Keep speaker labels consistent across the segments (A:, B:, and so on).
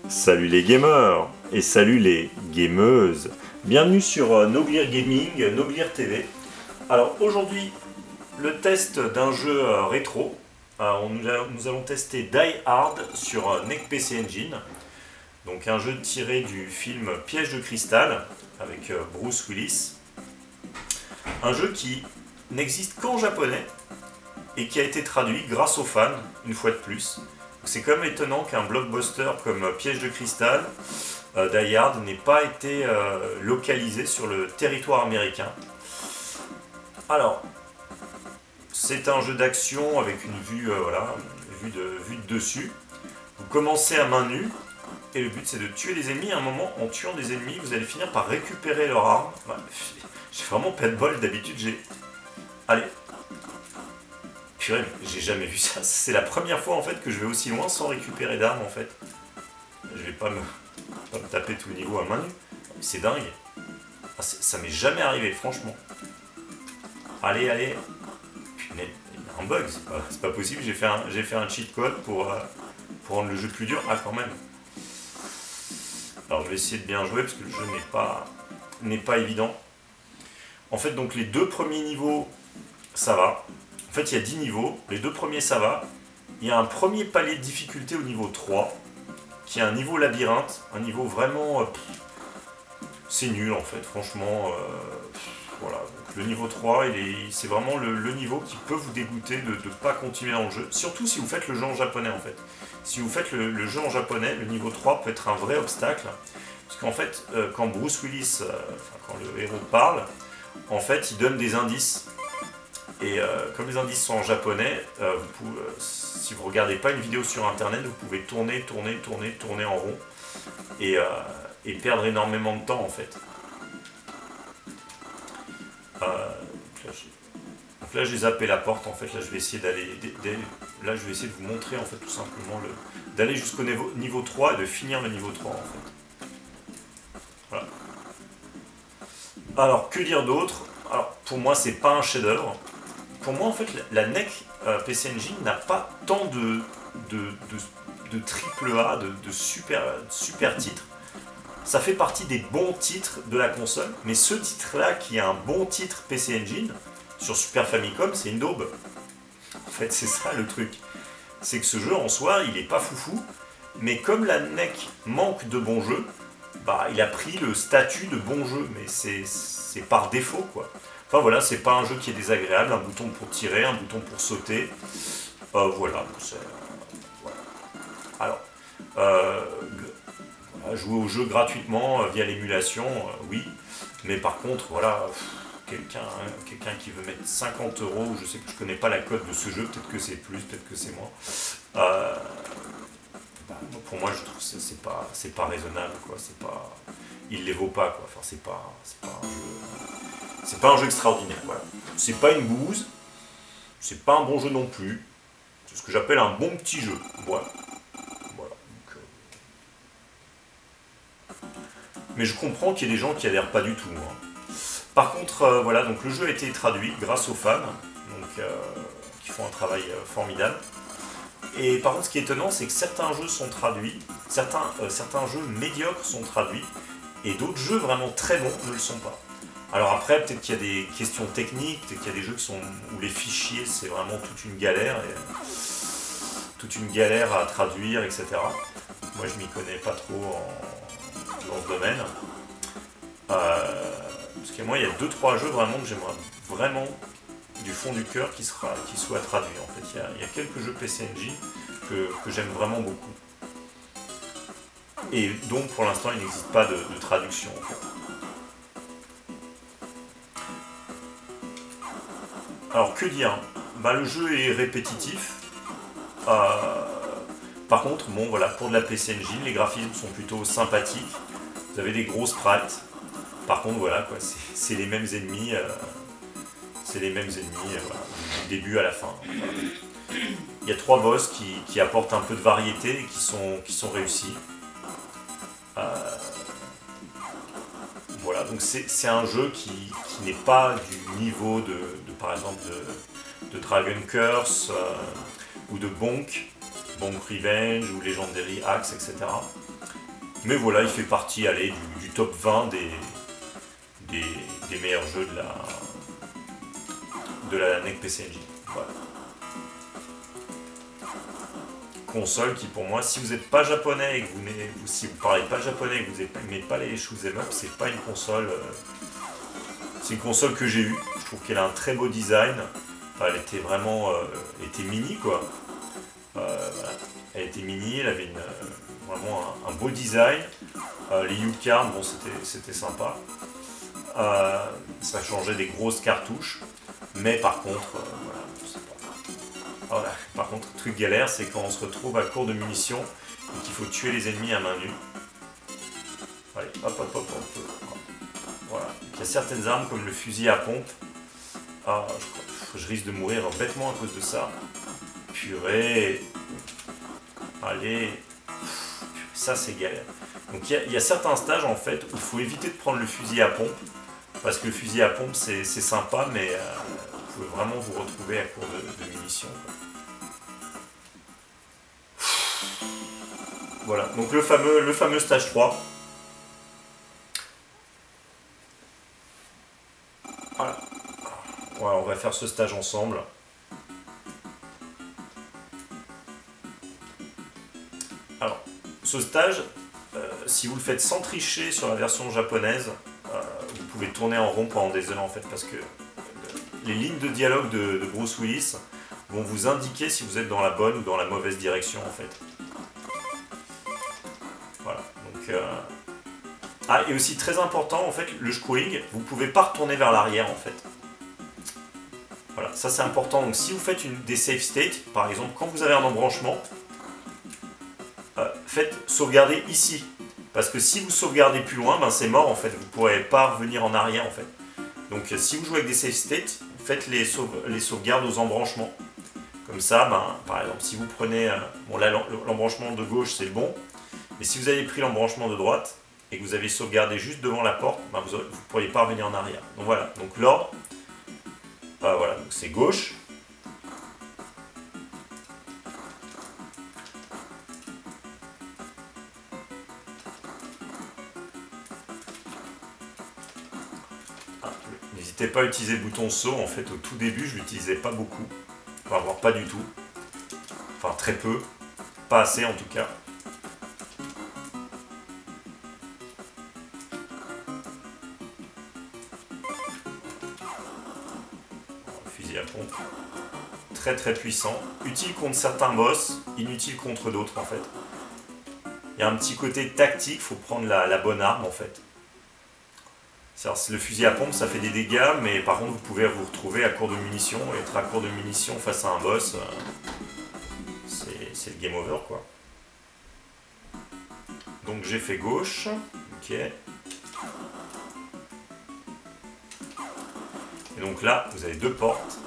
A: Salut les gamers et salut les gameuses. Bienvenue sur Noglir Gaming, Noglir TV. Alors aujourd'hui, le test d'un jeu rétro. Nous allons tester Die Hard sur NEC PC Engine. Donc un jeu tiré du film Piège de cristal avec Bruce Willis. Un jeu qui n'existe qu'en japonais et qui a été traduit grâce aux fans, une fois de plus. C'est quand même étonnant qu'un blockbuster comme Piège de cristal, Die Hard, n'ait pas été localisé sur le territoire américain. Alors, c'est un jeu d'action avec une vue, vue de dessus. Vous commencez à main nue, et le but c'est de tuer les ennemis. À un moment, en tuant des ennemis, vous allez finir par récupérer leur arme. Ouais, j'ai vraiment pas de bol, d'habitude j'ai... Allez. Purée, mais j'ai jamais vu ça. C'est la première fois en fait que je vais aussi loin sans récupérer d'armes en fait. Je vais pas me taper tout le niveau à main nue. C'est dingue. Ah, ça m'est jamais arrivé, franchement. Allez, allez. Punaise, il y a un bug, c'est pas possible. J'ai fait un cheat code pour rendre le jeu plus dur. Ah, quand même. Alors je vais essayer de bien jouer parce que le jeu n'est pas évident. En fait, donc les deux premiers niveaux, ça va. En fait, il y a 10 niveaux, les deux premiers ça va. Il y a un premier palier de difficulté au niveau 3, qui est un niveau labyrinthe, un niveau vraiment... c'est nul en fait, franchement. Voilà, donc le niveau 3, c'est vraiment le niveau qui peut vous dégoûter de ne pas continuer dans le jeu. Surtout si vous faites le jeu en japonais en fait. Si vous faites le jeu en japonais, le niveau 3 peut être un vrai obstacle. Parce qu'en fait, quand Bruce Willis, quand le héros parle, en fait, il donne des indices. Et comme les indices sont en japonais, si vous ne regardez pas une vidéo sur internet, vous pouvez tourner en rond et perdre énormément de temps en fait. Donc là j'ai zappé la porte en fait, là je vais essayer là je vais essayer de vous montrer en fait tout simplement d'aller jusqu'au niveau 3 et de finir le niveau 3 en fait. Voilà. Alors que dire d'autre? Alors pour moi c'est pas un chef-d'œuvre. Pour moi, en fait, la NEC PC Engine n'a pas tant de triple A, de super titres. Ça fait partie des bons titres de la console, mais ce titre-là, qui est un bon titre PC Engine, sur Super Famicom, c'est une daube. En fait, c'est ça le truc. C'est que ce jeu, en soi, il est pas foufou, mais comme la NEC manque de bons jeux, bah, il a pris le statut de bon jeu, mais c'est par défaut, quoi. Enfin voilà, c'est pas un jeu qui est désagréable, un bouton pour tirer, un bouton pour sauter. Voilà. Alors, jouer au jeu gratuitement via l'émulation, oui. Mais par contre, voilà, quelqu'un qui veut mettre 50 €, je sais que je connais pas la cote de ce jeu, peut-être que c'est plus, peut-être que c'est moins. Pour moi, je trouve que c'est pas raisonnable, quoi. Il les vaut pas, quoi. Enfin, c'est pas un jeu. C'est pas un jeu extraordinaire, voilà. C'est pas une bouse, c'est pas un bon jeu non plus. C'est ce que j'appelle un bon petit jeu. Voilà. Donc, mais je comprends qu'il y ait des gens qui adhèrent pas du tout. Hein. Par contre, voilà, donc le jeu a été traduit grâce aux fans, donc, qui font un travail formidable. Et par contre, ce qui est étonnant, c'est que certains jeux sont traduits, certains jeux médiocres sont traduits, et d'autres jeux vraiment très bons ne le sont pas. Alors après, peut-être qu'il y a des questions techniques, peut-être qu'il y a des jeux où les fichiers, c'est vraiment toute une galère à traduire, etc. Moi, je m'y connais pas trop dans ce domaine. Parce que moi, il y a 2-3 jeux vraiment que j'aimerais vraiment du fond du cœur qui soient traduits. En fait, il y a quelques jeux PC Engine que j'aime vraiment beaucoup. Et donc, pour l'instant, il n'existe pas de traduction, en fait. Alors que dire? Bah, le jeu est répétitif. Par contre, bon voilà, pour de la PC Engine, les graphismes sont plutôt sympathiques. Vous avez des gros sprites. Par contre, voilà quoi, c'est les mêmes ennemis. Voilà, du début à la fin. Il y a 3 boss qui apportent un peu de variété et qui sont réussis. Voilà, donc c'est un jeu qui n'est pas du niveau par exemple de Dragon Curse ou de Bonk Revenge ou Legendary Axe, etc. Mais voilà, il fait partie, allez, du top 20 des meilleurs jeux de la NEC PC Engine. Voilà. Console qui pour moi, si vous n'êtes pas japonais et que si vous parlez pas japonais et que vous n'aimez pas les shoot'em up, c'est pas une console. C'est une console que j'ai eue. Je trouve qu'elle a un très beau design. Elle était vraiment, elle était mini quoi. Voilà. Elle était mini, elle avait vraiment un beau design. Les U-cards, bon c'était sympa. Ça changeait des grosses cartouches. Mais par contre, voilà, c'est pas. Voilà. Par contre, le truc galère, c'est quand on se retrouve à court de munitions et qu'il faut tuer les ennemis à main nue. Allez, hop, hop, hop, hop. Voilà. Il y a certaines armes comme le fusil à pompe. Ah, je risque de mourir bêtement à cause de ça. Purée. Allez. Ça, c'est galère. Donc il y a certains stages en fait où il faut éviter de prendre le fusil à pompe. Parce que le fusil à pompe, c'est sympa, mais vous pouvez vraiment vous retrouver à court de munitions. Voilà, donc le fameux stage 3. Voilà. Voilà, on va faire ce stage ensemble. Alors, ce stage, si vous le faites sans tricher sur la version japonaise, vous pouvez tourner en rond pendant des heures en fait, parce que les lignes de dialogue de Bruce Willis vont vous indiquer si vous êtes dans la bonne ou dans la mauvaise direction en fait. Voilà, donc... Ah, et aussi très important en fait, le scrolling, vous ne pouvez pas retourner vers l'arrière en fait. Voilà, ça c'est important. Donc si vous faites des save states, par exemple, quand vous avez un embranchement, faites sauvegarder ici. Parce que si vous sauvegardez plus loin, ben c'est mort en fait, vous ne pourrez pas revenir en arrière en fait. Donc si vous jouez avec des save states, faites les sauvegardes aux embranchements. Comme ça, ben, par exemple, si vous prenez... bon là, l'embranchement de gauche c'est le bon, mais si vous avez pris l'embranchement de droite, et que vous avez sauvegardé juste devant la porte, ben vous ne pourriez pas revenir en arrière. Donc voilà, donc l'ordre, voilà, donc c'est gauche. N'hésitez pas à utiliser le bouton saut, en fait au tout début je ne l'utilisais pas beaucoup, enfin voire pas du tout, enfin très peu, pas assez en tout cas. Fusil à pompe, très très puissant, utile contre certains boss, inutile contre d'autres en fait. Il y a un petit côté tactique, il faut prendre la bonne arme en fait. Le fusil à pompe ça fait des dégâts, mais par contre vous pouvez vous retrouver à court de munitions, et être à court de munitions face à un boss, c'est le game over quoi. Donc j'ai fait gauche, ok. Et donc là vous avez deux portes,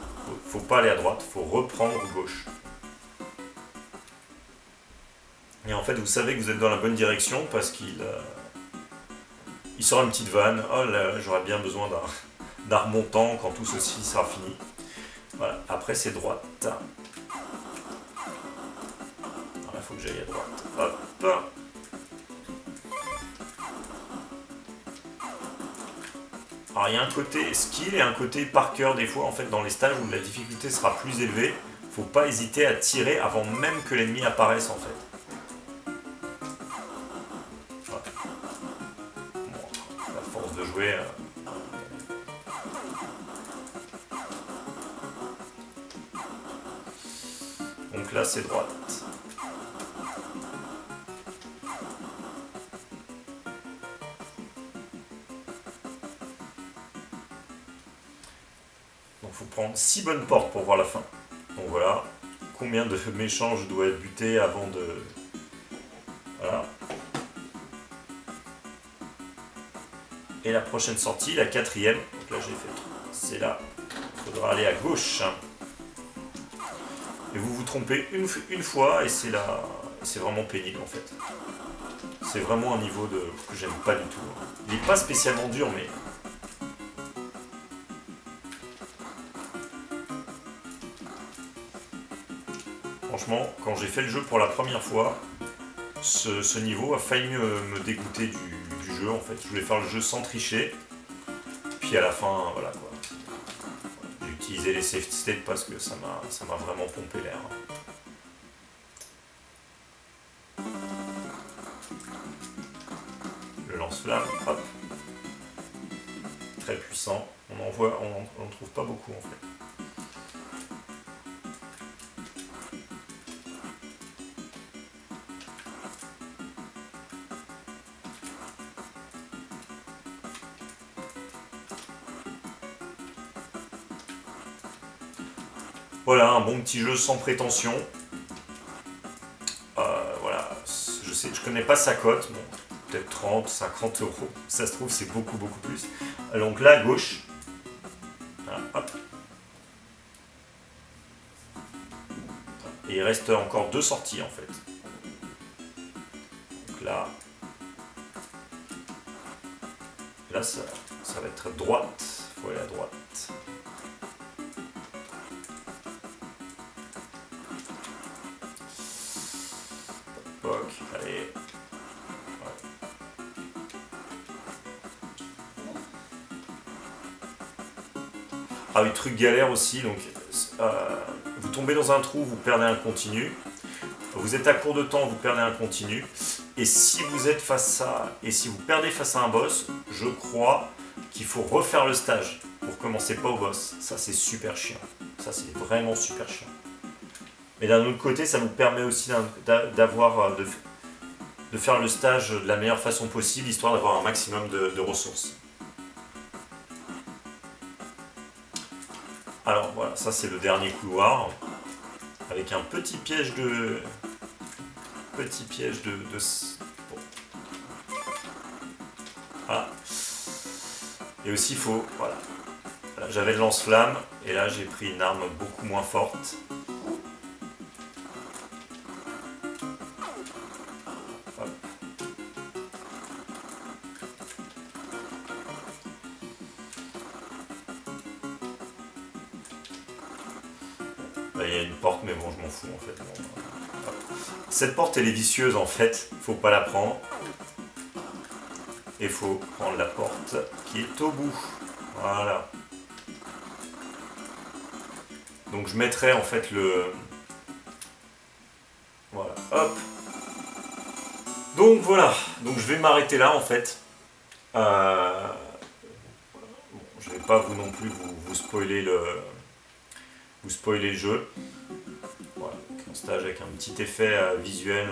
A: faut pas aller à droite, faut reprendre gauche. Et en fait vous savez que vous êtes dans la bonne direction parce qu'il sort une petite vanne. Oh là, j'aurais bien besoin d'un remontant quand tout ceci sera fini. Voilà, après c'est droite. Alors il faut que j'aille à droite. Hop. Alors il y a un côté skill et un côté par cœur des fois en fait dans les stages où la difficulté sera plus élevée. Faut pas hésiter à tirer avant même que l'ennemi apparaisse en fait. De jouer. Donc là c'est droite. Donc il faut prendre 6 bonnes portes pour voir la fin. Donc voilà. Combien de méchants je dois buter avant de... Voilà. Et la prochaine sortie, la quatrième, donc là j'ai fait 3, c'est là, il faudra aller à gauche. Et vous vous trompez une fois et c'est là, c'est vraiment pénible en fait. C'est vraiment un niveau que j'aime pas du tout. Il n'est pas spécialement dur mais... Franchement, quand j'ai fait le jeu pour la première fois, ce niveau a failli me dégoûter du jeu en fait. Je voulais faire le jeu sans tricher. Puis à la fin, voilà quoi. J'ai utilisé les safety states parce que ça m'a vraiment pompé l'air. Le lance-flamme, hop. Très puissant. On en trouve pas beaucoup en fait. Voilà, un bon petit jeu sans prétention. Voilà, je connais pas sa cote, bon, peut-être 30, 50 euros. Ça se trouve, c'est beaucoup, beaucoup plus. Donc là, à gauche. Voilà, hop. Et il reste encore 2 sorties en fait. Donc là. Là, ça va être à droite. Il faut aller à droite. Allez. Ouais. Ah oui, truc galère aussi, donc vous tombez dans un trou, vous perdez un continu. Vous êtes à court de temps, vous perdez un continu. Et si vous êtes face à... Et si vous perdez face à un boss, je crois qu'il faut refaire le stage pour commencer pas au boss. Ça c'est super chiant. Ça c'est vraiment super chiant. Mais d'un autre côté, ça vous permet aussi d'avoir... de faire le stage de la meilleure façon possible, histoire d'avoir un maximum de ressources. Alors voilà, ça c'est le dernier couloir, avec un petit piège de... Bon. Voilà. Et aussi il faut... Voilà. J'avais le lance-flamme, et là j'ai pris une arme beaucoup moins forte. Là il y a une porte, mais bon je m'en fous en fait. Bon, cette porte elle est vicieuse en fait, faut pas la prendre. Et faut prendre la porte qui est au bout. Voilà. Donc je mettrai en fait le... Voilà, hop. Donc voilà, donc je vais m'arrêter là en fait. Bon, je vais pas vous non plus vous spoiler le jeu. Voilà, un stage avec un petit effet visuel.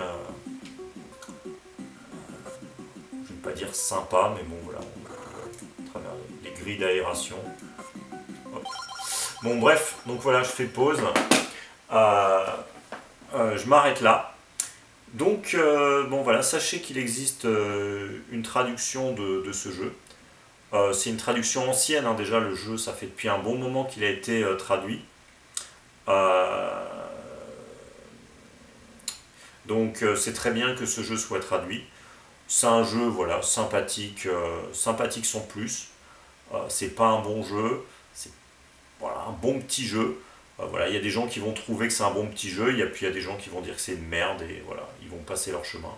A: Je vais pas dire sympa, mais bon voilà, à travers les grilles d'aération. Bon bref, donc voilà, je fais pause. Je m'arrête là. Donc bon voilà, sachez qu'il existe une traduction de ce jeu. C'est une traduction ancienne, hein, déjà le jeu ça fait depuis un bon moment qu'il a été traduit. Donc c'est très bien que ce jeu soit traduit. C'est un jeu voilà, sympathique, sympathique sans plus. C'est pas un bon jeu, c'est voilà, un bon petit jeu. Voilà, il y a des gens qui vont trouver que c'est un bon petit jeu, puis il y a des gens qui vont dire que c'est une merde et voilà, ils vont passer leur chemin.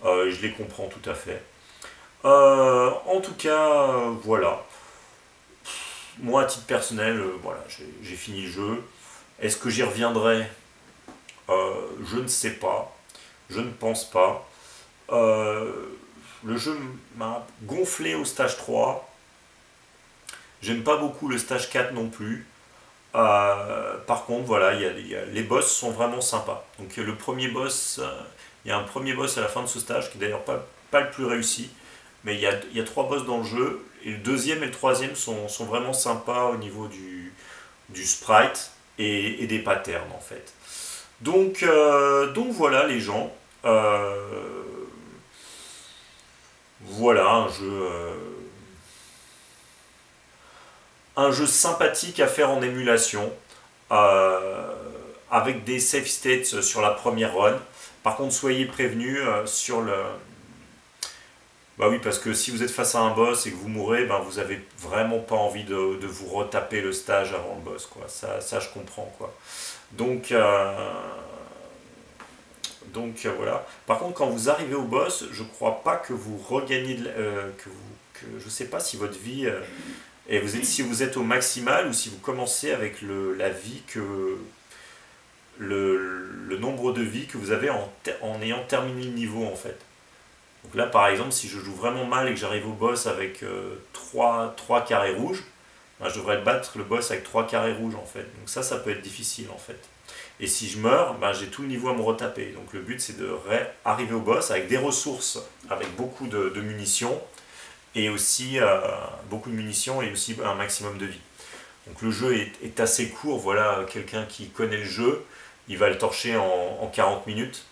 A: Je les comprends tout à fait. En tout cas, voilà. Moi, à titre personnel, voilà, j'ai fini le jeu. Est-ce que j'y reviendrai? Je ne sais pas. Je ne pense pas. Le jeu m'a gonflé au stage 3. J'aime pas beaucoup le stage 4 non plus. Par contre, voilà, les boss sont vraiment sympas. Donc le premier boss, il y a un premier boss à la fin de ce stage qui est d'ailleurs pas le plus réussi. Mais il y a 3 boss dans le jeu. Et le deuxième et le troisième sont vraiment sympas au niveau du sprite et des patterns en fait. Donc voilà les gens. Voilà un jeu sympathique à faire en émulation, avec des save states sur la première run. Par contre, soyez prévenus sur le... Bah oui, parce que si vous êtes face à un boss et que vous mourrez, ben vous avez vraiment pas envie de vous retaper le stage avant le boss, quoi. Ça je comprends, quoi. Donc, Donc voilà. Par contre, quand vous arrivez au boss, je crois pas que vous regagnez je sais pas si votre vie et si vous êtes au maximal ou si vous commencez avec la vie le nombre de vies que vous avez en ayant terminé le niveau en fait. Donc là par exemple si je joue vraiment mal et que j'arrive au boss avec 3 carrés rouges, ben, je devrais battre le boss avec 3 carrés rouges en fait. Donc ça peut être difficile en fait. Et si je meurs, ben, j'ai tout le niveau à me retaper. Donc le but c'est de arriver au boss avec des ressources, avec beaucoup de munitions, et aussi beaucoup de munitions et aussi un maximum de vie. Donc le jeu est assez court, voilà, quelqu'un qui connaît le jeu, il va le torcher en 40 minutes.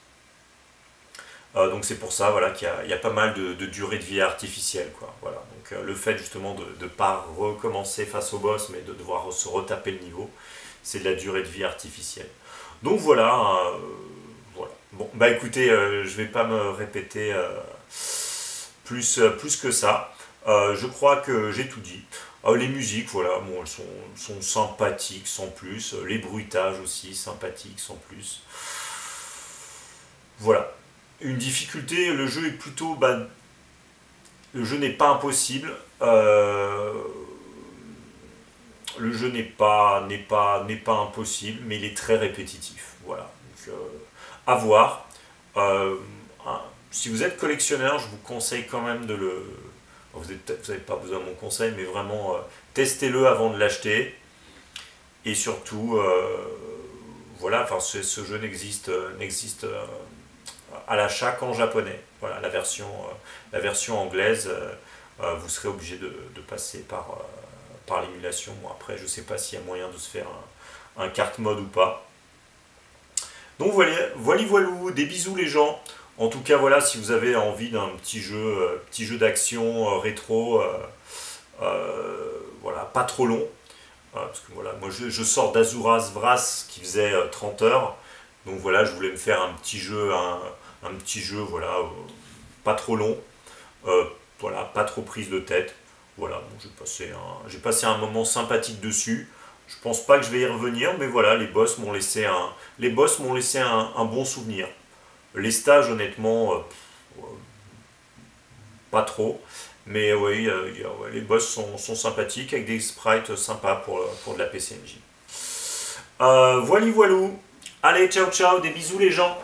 A: Donc c'est pour ça voilà, qu'il y a pas mal de durée de vie artificielle. Quoi. Voilà. Donc le fait justement de ne pas recommencer face au boss, mais de devoir se retaper le niveau, c'est de la durée de vie artificielle. Donc voilà, voilà. Bon, bah écoutez, je vais pas me répéter plus que ça. Je crois que j'ai tout dit. Les musiques, voilà, bon, elles sont sympathiques sans plus. Les bruitages aussi, sympathiques sans plus. Voilà. Une difficulté, le jeu est plutôt... Bah, le jeu n'est pas impossible. Le jeu n'est pas impossible, mais il est très répétitif. Voilà. Donc, à voir. Euh, si vous êtes collectionneur, je vous conseille quand même de le... Vous n'avez pas besoin de mon conseil, mais vraiment, testez-le avant de l'acheter. Et surtout, voilà, enfin, ce jeu n'existe à l'achat qu'en japonais. Voilà, la version anglaise, vous serez obligé de passer par l'émulation. Bon, après, je ne sais pas s'il y a moyen de se faire un carte mode ou pas. Donc voilà, voilou, des bisous les gens. En tout cas, voilà, si vous avez envie d'un petit jeu d'action rétro, voilà, pas trop long. Parce que voilà, moi je sors d'Azuras Vras qui faisait 30 heures. Donc voilà, je voulais me faire un petit jeu, voilà, pas trop long, voilà, pas trop prise de tête. Voilà, bon, j'ai passé un moment sympathique dessus. Je pense pas que je vais y revenir, mais voilà, les boss m'ont laissé un bon souvenir. Les stages, honnêtement, pas trop. Mais oui, ouais, les boss sont sympathiques avec des sprites sympas pour de la PCNJ. Voilou voilou. Allez, ciao ciao, des bisous les gens.